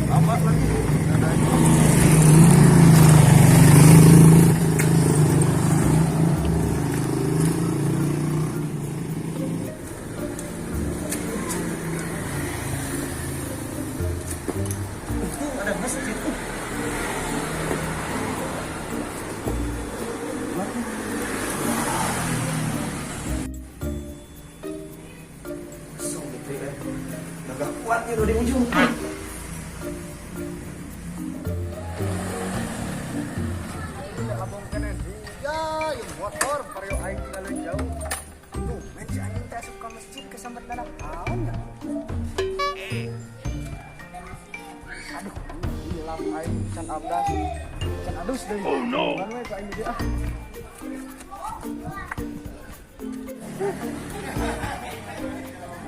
lambat lagi. Ada masjid tuh. Kosong gitu ya. Agak kuat nih di ujung. Abang kena dia yang motor vario aing tinggalin jauh. Tuh, men si anjing teh asup ka masjid kesambat dalam naon ya. Aduh, hilang aing can abdas. Can adus deui. Oh no. Kan we ka aing dia.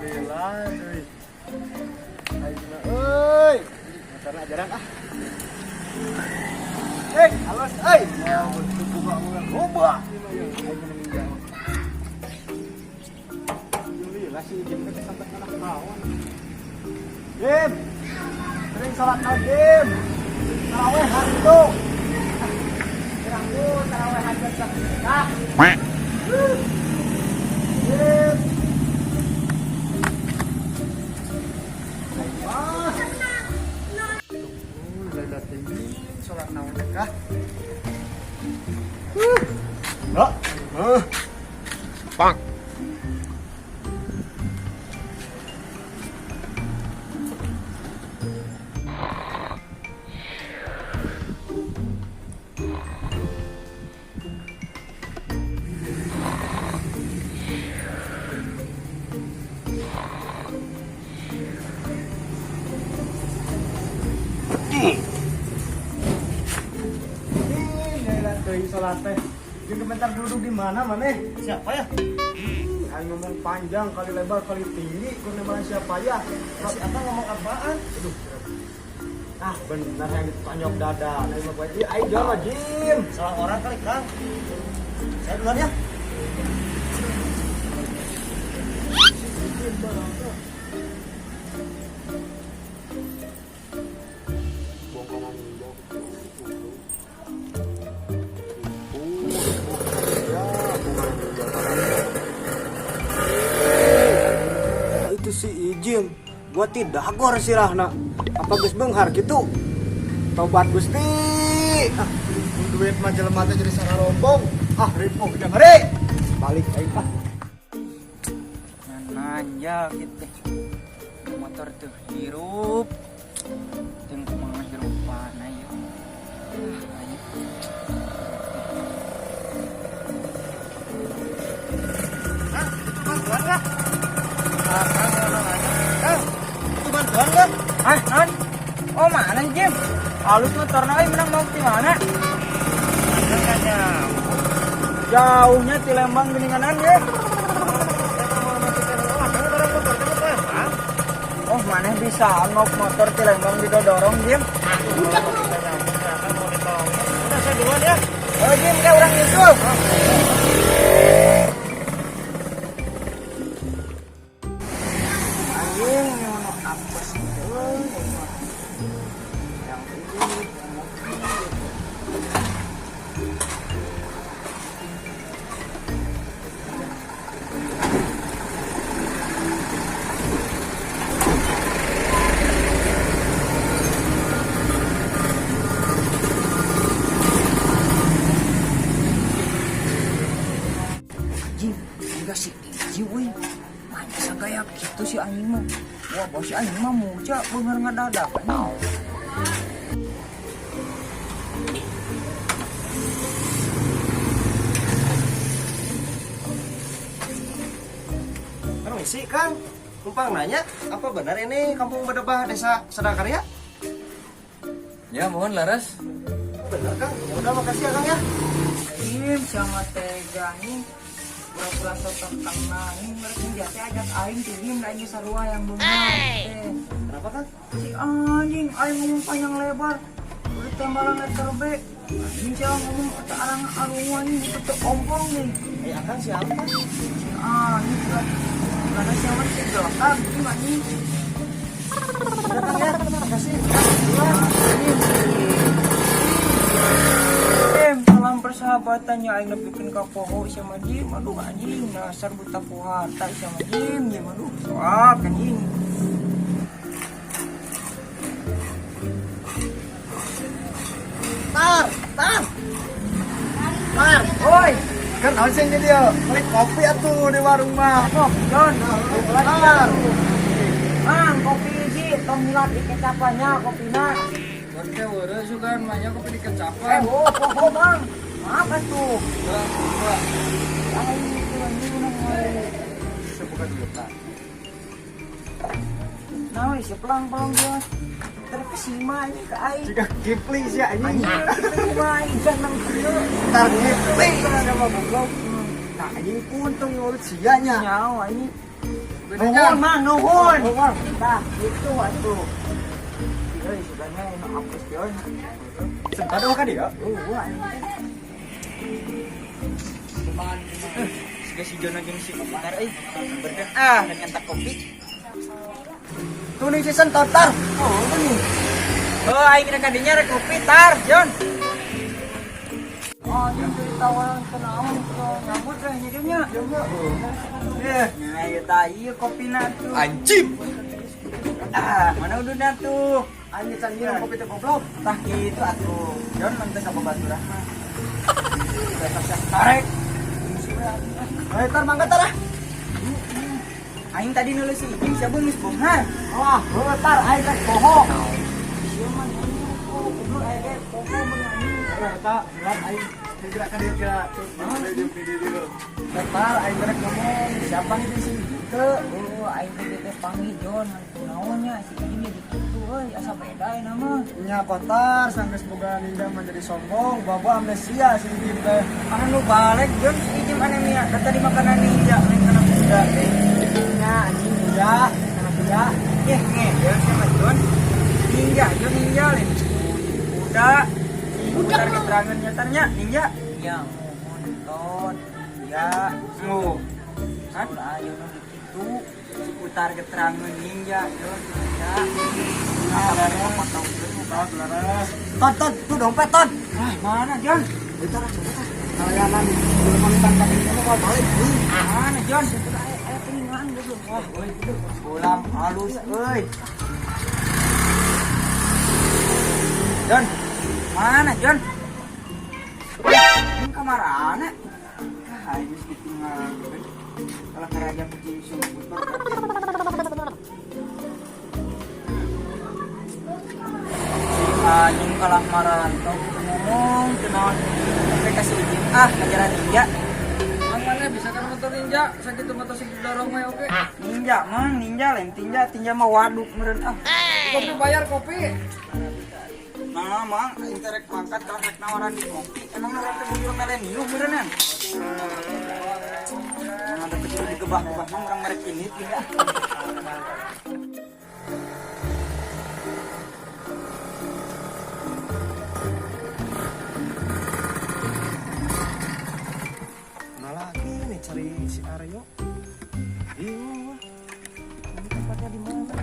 Gila deui. Aing mah euy. Motorna ajaran ah. Alas, ya betul buka mulai loba. Alhamdulillah sih Jim kita sampai anak kawan. Jim, sering sholat Jim. Taraweh hantu. Kiraku taraweh hajat sakit. Jim. Lala tinggi sholat naon kah? Bang. Sholat teh. Jadi bentar duduk di mana maneh? Siapa ya? Aing ngomong panjang kali lebar kali tinggi, kurang siapa ya? Si Ata ngomong apaan? Aduh. Ah, benar yang ditanyok dada. Aing mah bae. Aing jangan Jim. Salah orang kali, Kang. Saya duluan ya. Si Ijim gua tidak gor sirahna apa geus beunghar gitu tobat Gusti duit mah jelema teh jadi saralombong ripuh jeung hari balik aing tah nanya gitu motor tuh hirup jeung kumaha hirupana ieu non? Oh mana Jim? Halus motorna euy menang mau di mana? Jauhnya di Lembang geninganan ya. Oh mana bisa ngok motor di Lembang didodorong Jim? Udah saya duluan ya. Oh Jim kayak orang itu. Kayak gitu si anjing mah. Wah, bos si anjing mah muja bener ngadadak. Permisi Kang, numpang nanya, apa benar ini Kampung Bedebah Desa Sadakarya? Ya, mohon Laras. Benar Kang, ya udah makasih ya Kang ya. Im sama teganya pura-pura sotok kang nanging bersenjata ajak aing tim lagi sarua yang benar. Kenapa Kang? Si anjing aing ngomong panjang lebar udah tembalan letter B. Anjing siapa ngomong kata arang arungan ini tetep ompong nih. Akang siapa? Si anjing karena siapa sih gelap ini anjing. Udah Kang ya, makasih. persahabatannya aing nepikin ka poho sama Jim. Aduh anjing dasar buta puhata sama Jim. Aduh soak anjing. Tar, tar. Tar, Oi, kan harusnya dia beli kopi atuh di warung mah. kok John. Tar. Mang, kopi hiji tong hilat di kecapannya kopina. Oke, udah juga namanya kopi di kecapan. Poho Bang. Apa tuh? Dua. Aing itu anjing nang Sebukan juta. nah, si pelang-pelang dia. Terkesima ini ke aing. Jika kipling sih anjing. Terkesima ikan nang kieu. Tar kipling sama goblok. Nah, anjing untung urut sianya. Nyawa ini. Nuhun, Nuhun Mang, nuhun. Nuhun. Tah, itu atuh. Euy, sudahnya emang hapus dia. Sepadoh kan dia? Sudah si Jona jeung si Kopitar berken dan nyantak kopi. Tuh nih season totar. Oh, ini. Oh, aing kena kadinya rek kopi tar, Jon. Oh, yang ditawaran kenaon kalau nyambut lah nyadinya. Nah, ya ieu kopina tuh. Anjing. Mana uduna tuh? Anjing can minum kopi teh goblok. Tah kitu atuh. Jon mantep ka babaturan mah. Udah tak tarik. Ayo tar mangga tar ah. Aing tadi nulis si Ijing siapa geus bonghar. Wah, tar aing rek poho. Sieu mah kudu aya poho menyanyi. Eta berat aing gerak ka dieu kira. Tar aing rek ngomong siapa nih si Ijing oh aing teh panggil Jon naonnya si Ijing jadi kitu euy asa beda nama. Nya kotar sanggeus boga ninja menjadi sombong, bawa amnesia si Dim teh. Anu balik Jon si Ijing anemia dan tadi makanan ninja lain kana kuda Nya anjing udah, anak udah. Jon sama Jon ninja lain kuda putar keterangan nyatanya ninja yang nonton ninja kan ayo nu dikitu putar keterangan ninja Jon ninja Ton, tuh dompet ton. mana Jon Bentar, kalianan belum tangkap kamu mau balik. mana Jon ayo telingaan dulu wah ulam halus euy Jon mana Jon ini kamar anak ini ditinggal kalau kerajaan kucing sumput si anjing kalah marantau ngomong kenal sampai kasih izin ngajaran ninja Mana bisa kan motor ninja, sakitu motor sing dorong mah oke. ninja mang ninja lain tinja mah waduk meureun Kopi bayar kopi. nah mang interek mangkat kalau rek nawaran di kopi emang nawaran teh buru milenium beureunan ada kecil di gebah-gebah mah urang merek ini tidak Mana lagi nih cari si Aryo? Bingung gua. Ini tempatnya di mana?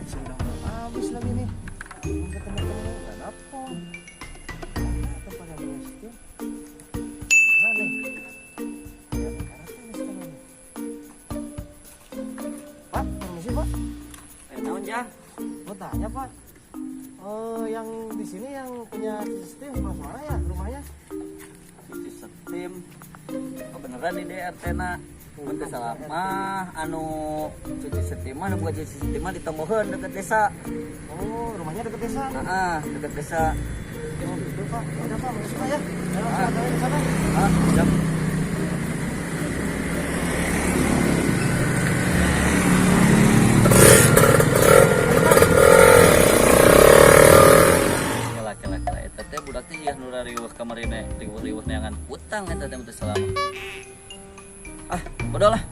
Sudah mau habis lagi nih. Mau ketemu temen dan apa? Tempatnya di masjid. Mana nih? Ya, karena ini sekarang. Pak, permisi Pak. naon ja Mau tanya Pak. Yang di sini yang punya sistem mana ya rumahnya? sistem beneran ini antena Untuk salah mah anu cuci setima anu buat cuci setima ditemukan dekat desa. Oh, rumahnya dekat desa. Dekat desa. Oh, gitu Pak. Udah Pak, masuk Pak ya. Ayo langsung anterin ke sana. Siap. Kela-kela eta teh budak teh ya nu riweuh kamarina, riweuh neangan utang eta teh teu selama. Bodoh lah.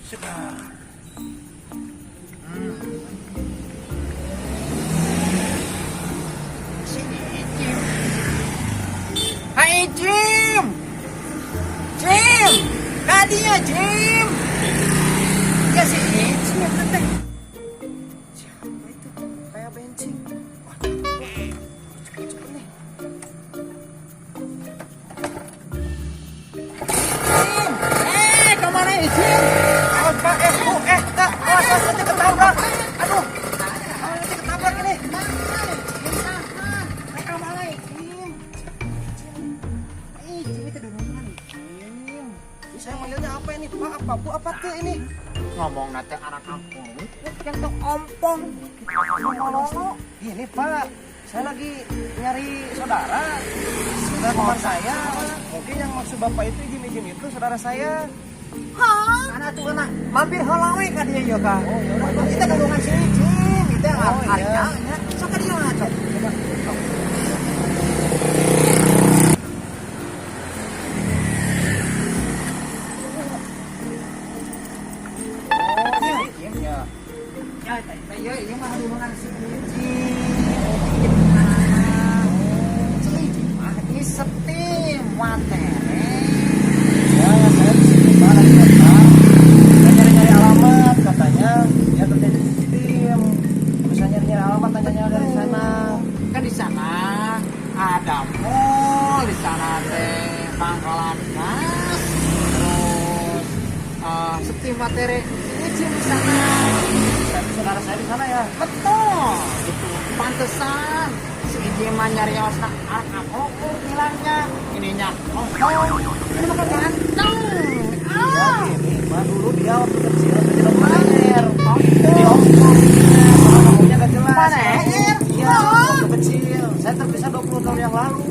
Segar. Si Icim. Hai Jim. Jim. Tadinya Jim. Ya si Icim yang teh. Siapa itu? Kayak bensin. Cepet nih. Jim. Kemana Icim? Apa tak. Awas nanti ketabrak. Aduh. Nanti ketabrak ini. Kemana Icim? Icim itu dorongan. Icim. Saya manggilnya apa ini? Pak, apa Bu? Apa tuh ini? Ngomong nate anak kampung. Yang tuh ompong. Ini Pak, saya lagi nyari saudara teman saya. Mungkin yang maksud Bapak itu Ijim itu saudara saya. Hah? Anak tuh anak mampir halang we ka dieu yeuh Kang. Oh, ya udah kita golongan si Ijim, kita harga. Sok ka dieu ngaco. Ya, ini mah hubungan si ini setim materi. Ya, saya di sini lagi datang. Saya nyari-nyari alamat katanya ya terjadi di setim. Bisa nyari-nyari alamat tanya dari sana. Kan di sana ada mall, di sana teh pangkalan gas. Terus setim materi ini di sana. Saudara saya di sana ya. Betul. Itu pantesan si Ijiman nyari osnak aku bilangnya ininya ini mah ganteng. Ya ini mah dulu dia waktu kecil jadi maner. Di Hongkong. Ngomongnya gak jelas. Maner? Iya, waktu kecil. Saya terpisah 20 tahun yang lalu.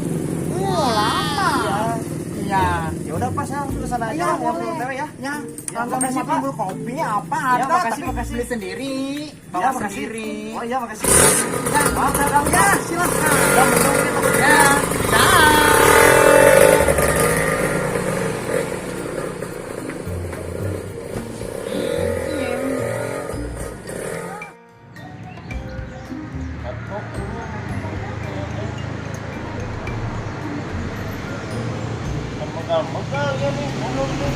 Lama. Iya. Ya udah pas saya langsung ke sana aja ya, ya. Ya. Kalau mau timbul kopi apa ada, makasih. Beli sendiri. Bawa sendiri. Oh iya, makasih. Ya, maaf Kang. Ya, silakan. Ya, betul ini ya. Megal ya nih, belum nih.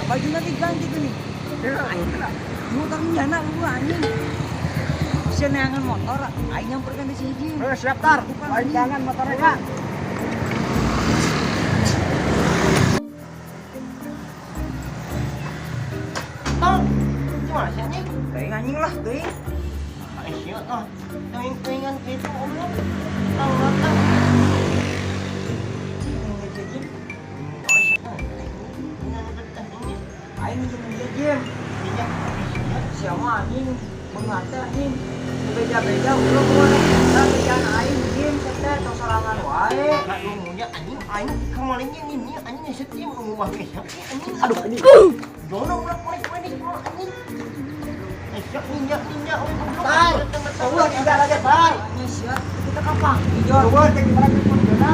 Baju nanti ganti tuh nih. Motornya anak lu anjing. Bisa neangan motor, aing nyamperkan di sini. Siap tar. Aing jangan motornya. Tong, gimana sih anjing? Teuing anjing lah, teuing. Aing sieu tah. Teuing-teuingan kitu omong. Tang. Aing minjem. Siapa anjing? Mengata anjing. Beda-beda ulah kumaha kerjaan aing jeung teh tos sorangan wae. Aduh munya anjing aing kemalinnya ini anjing setim ngomong ge anjing. Aduh anjing. Jono ulah poe di anjing. Esok ninja we goblok. Ulah tinggal aja, Bar. Anjing siap. Kita kapan? Hijau. Coba teh gimana pun jona.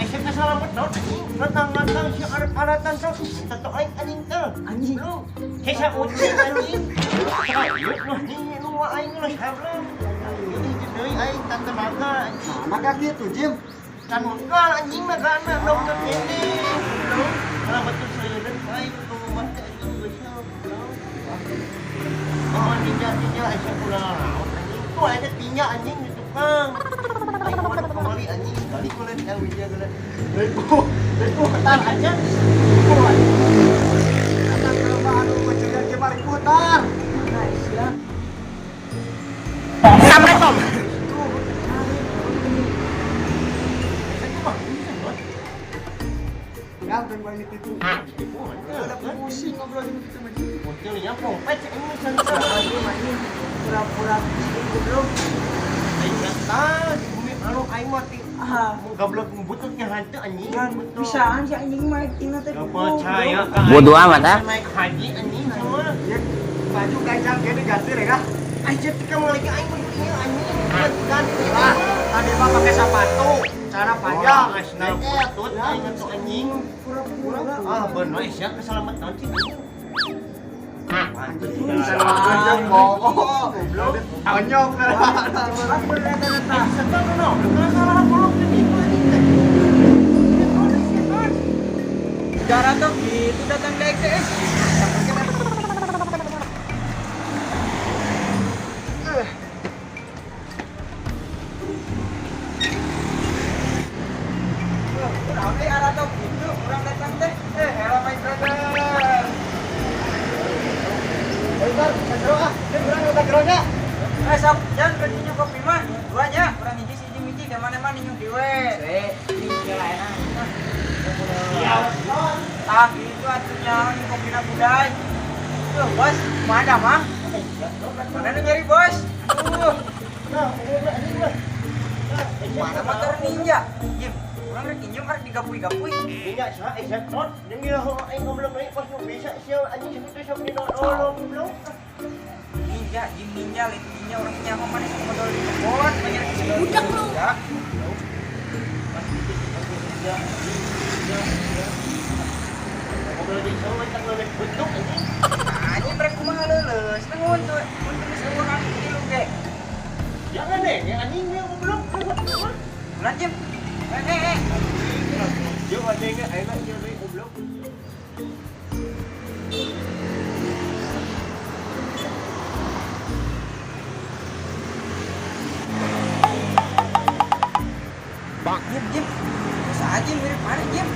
Esok kesalamet daun anjing. Datang-datang si aratan terus tato aing anjing teh. Anjing. Kesa ucing anjing. Nih nu aing geus hablem. Ini deui aing tante bangga. Maka kitu Jim. Kan menggal anjing mah kana dong ini. Kalau betul seureun aing nu mah teh anjing geus. Oh ninja aing ulah laut anjing. Tuh ada tinja anjing di tukang. Aing mau kembali anjing. Kali kulit yang wija geus. Betul tar aja. Datang ke baru mencegah kemari putar. Assalamualaikum. Ya, udah balik itu. Udah pusing ngobrol gitu sama dia. Modelnya kompet ini santai pura-pura itu belum. Aing tahu di bumi anu aing mati Ah, Goblok bututnya hantu anjing. kan bisaan si anjing mah tinggal teh. Gak percaya Bodoh amat, ah. naik haji anjing semua. Ya, baju kacang gini ganti ya. Aja kamu lagi aing begini anjing ganti lah. Tadi mah pakai sepatu, cara panjang, asna butut aing atuh anjing. Pura-pura. Ah, bener sia keselamatan sih. Keselamatan bohong. Goblok. Tonyok. Apa rata-rata? Setan no, salah bolong ini. Cara tuh gitu datang ke XS. Oke, arah tuh gitu orang datang teh. Hello my brother. Bentar, kedro ah. Ini berang udah geronya. Sok, jangan bertinju kopi mah. Duanya, orang hiji si hiji ke mana-mana nyung diwe. Ini jalan enak. Iya. Tah gitu atunya nyung kopi na budai. Tuh, bos, mana mah? Mana nu nyari bos? Nah, ini gua. Mana motor ninja? Jim, orang rek injung arek digapui-gapui. Minyak sa exhaust yang dia aing goblok deui pas bisa sia anjing segitu sok dinolong goblok. Ninja, Jim ninja, lain ninja orang punya apa mana sama motor di kebon, banyak budak lu. Goblok di sama tak leuleuk bentuk anjing. Anjing mereka kumaha leuleus, teh untuk geus eueuh kali kilu ge. Jangan deh, yang anjingnya goblok. Ulah Jim. Yo anjingnya enak jadi goblok. Jim. Bisa aja mirip mana Jim?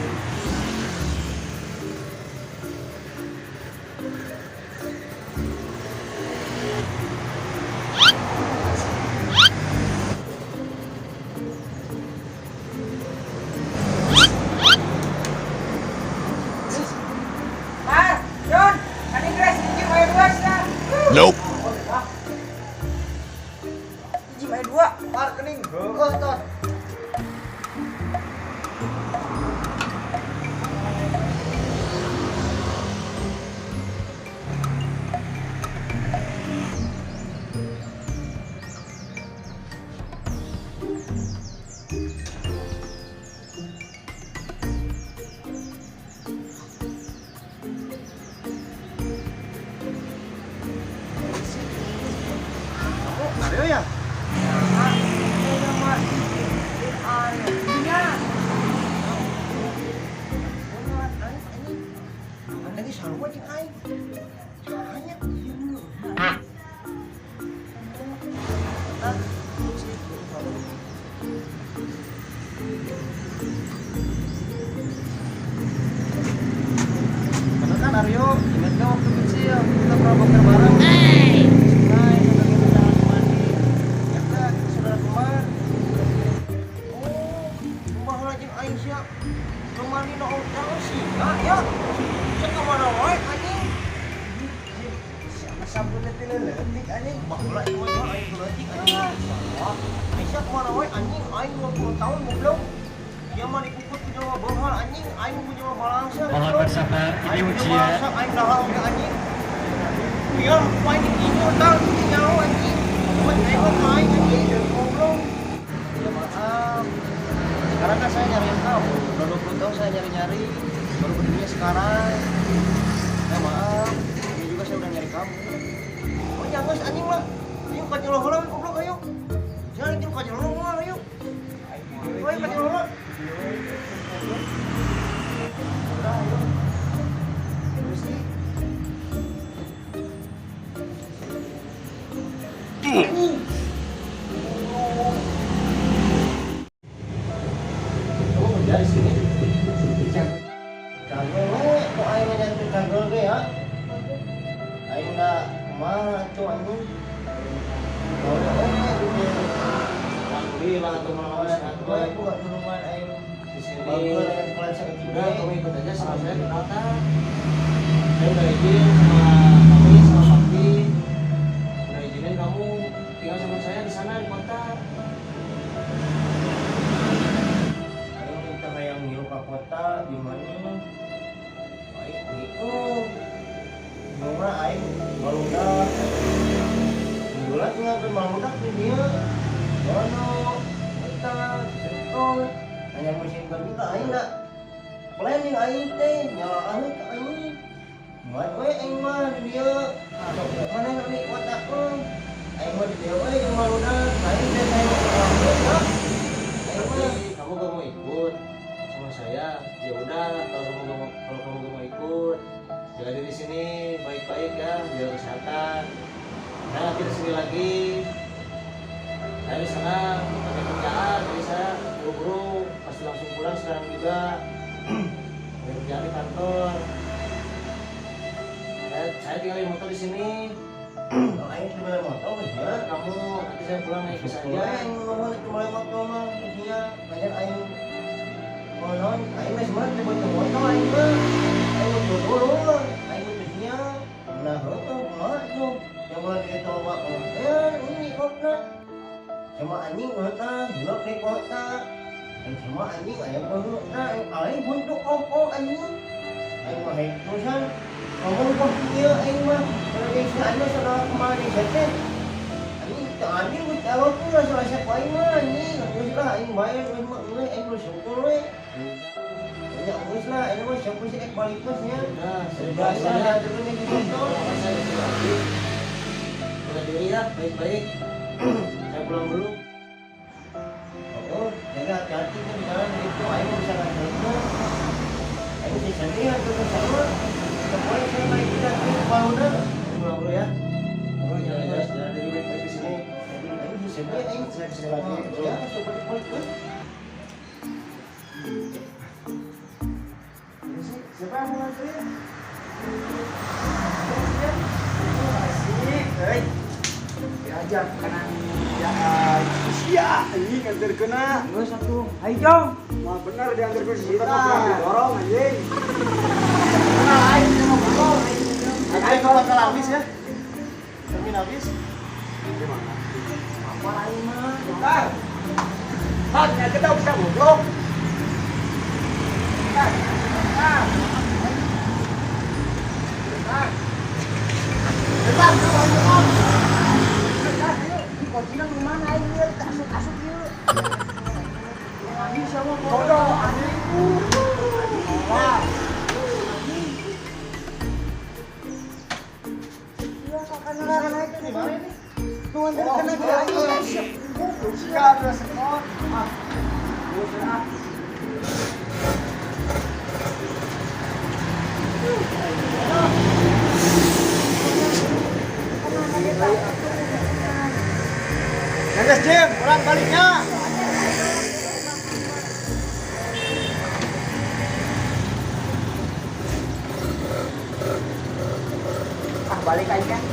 John, kan Inggris, Jim ayo dua sah. Nope. Jim ayo dua. Par kening heueuh tos. Ayo ya. Ini sama jeung aing. Caranya. Karena kan Aryo, ingat gak waktu kecil kita pernah bakar bareng? Sungai, sambil kita jalan mandi. Ya kan, kita saudara kemar. Oh, rumah lagi aing siap. Kemari no hotel sih, ya. Cek kemana wae anjing? Siapa sambutnya leutik anjing? Baheula itu mah aing leutik anjing. Aisyah kemana wae anjing? Aing 20 tahun goblok. Dia mah dipuput ku Jawa Bohol anjing, aing ku Jawa Balangsa. Mohon bersabar, ini ujian. Aing dahaw ge anjing. Biar main ini utang nyawa anjing. Buat nengok aing anjing goblok. Ya maaf. Sekarang kan saya nyariin kamu. Udah 20 tahun saya nyari-nyari. Baru berdirinya sekarang. Ya maaf. Ini juga saya udah nyari kamu. Oh jangan anjing lah. Ayo kacau loholan goblok ayo. Jangan itu kacau loholan ayo. Ayo kacau loholan. Dari sini. Kagel we, kok aing nyantai kagel ge ya. Aing da kumaha atuh anjing. Alhamdulillah atuh mah atuh aing buka turunan aing di sini. Bagel dengan kalian sakit juga, kamu ikut aja sama saya ke kota. Saya udah izin sama kami sama Bakti. Udah izinin kamu tinggal sama saya di sana di kota. kota di mana aing gitu cuma aing maludak bulat nggak ke maludak tuh dia bono kita setol hanya mesin kami tak aing nak planning aing teh nyala aing ke aing buat we aing mah di dia sok mana kami kota tuh aing mah di dia we yang maludak aing teh saya mau kamu gak mau ikut sama saya ya udah kalau kamu gak mau ikut jaga diri sini baik-baik ya jaga kesehatan nah nanti di sini lagi saya di sana ada kerjaan jadi saya buru-buru pasti langsung pulang sekarang juga ada kerjaan di kantor saya tinggal di motor di sini. Oh, aing tinggal motor ya. Kamu nanti saya pulang naik bis aja. Aing mau tinggal motor mah isinya banyak aing monon. Aing mah sebenarnya buat motor aing mah. Aing dulu. Aing bisnya nah itu mah itu yang boleh kita bawa ini kota. Sama anjing kota, gelap di kota. Dan sama anjing ayam dulu. Nah, aing untuk opo anjing. Aing mah terusan ngomong kok dia aing mah kalau dia sana saudara kemarin saya anjing tak adil buat kalau pun salah siapa aing mah anjing geus lah aing bayar we mah aing geus syukur we nya geus lah aing mah siapa sih ek balik masnya nah biasa dulu nih gitu jaga diri ya baik-baik saya pulang dulu oh jaga hati-hati di jalan itu aing bisa nganter aing bisa sendiri atau sama boleh saya balik kita ke Pauda pulang dulu ya jalan dari baik-baik di sini aing bisa aing saya bisa lagi ya seperti balik siapa yang mau ngantri asik diajak kanan ya sia ini nganter kena geus atuh ayo jong mah bener diantar ke sini kita dorong anjing ayo mau dorong ayo ke bakal habis ya termin habis gimana apa lain mah bentar haknya kita bisa goblok Kocinan mana aing lieur asup ieu. Anjing sama bodoh anjing. Wah. Iya kakak naik di mana ini? Tuan kena dia aing. Siap udah sekor. Ah. Udah. Guys, Jim, pulang baliknya. Balik aja.